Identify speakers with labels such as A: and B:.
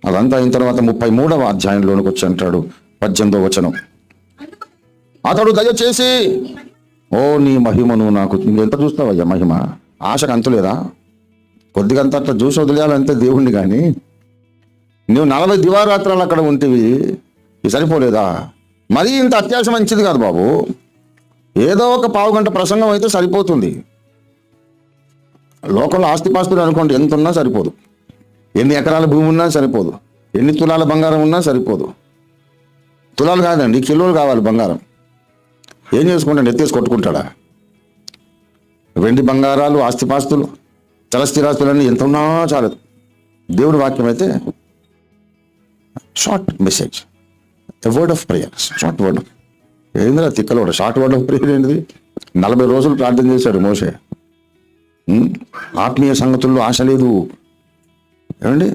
A: అదంతా అయిన తర్వాత 33వ అధ్యాయంలోనికి వచ్చి అంటాడు 18వ వచనం, అతడు దయచేసి నీ మహిమను నాకు ఇంకెంత చూస్తావయ్యా మహిమ, ఆశకు అంతులేదా? కొద్దిగంత అట్లా చూసి వదిలేయాలంతే దేవుణ్ణి. కానీ నువ్వు 40 దివారాత్రాలు అక్కడ ఉంటివి, ఇది సరిపోలేదా? మరీ ఇంత అత్యాశ మంచిది కాదు బాబు. ఏదో ఒక పావుగంట ప్రసంగం అయితే సరిపోతుంది. లోకంలో ఆస్తిపాస్తులు అనుకోండి, ఎంత ఉన్నా సరిపోదు. ఎన్ని ఎకరాల భూమి ఉన్నా సరిపోదు. ఎన్ని తులాల బంగారం ఉన్నా సరిపోదు. తులాలు కాదండి, కిలోలు కావాలి బంగారం. ఏం చేసుకుంటాడు? ఎత్తేసి కొట్టుకుంటాడా? వెండి బంగారాలు, ఆస్తిపాస్తులు, చలస్థిరాస్తులన్నీ ఎంత ఉన్నా చాలదు. దేవుడి వాక్యం అయితే short message, the word of prayer, short word. ఏందిరా తిక్కలోడు, షార్ట్ వర్డ్ ఆఫ్ ప్రేయర్ ఏంటిది? 40 రోజులు ప్రార్థన చేశాడు మోషే. ఆత్మీయ సంగతుల్లో ఆశ లేదు. ఏమండి?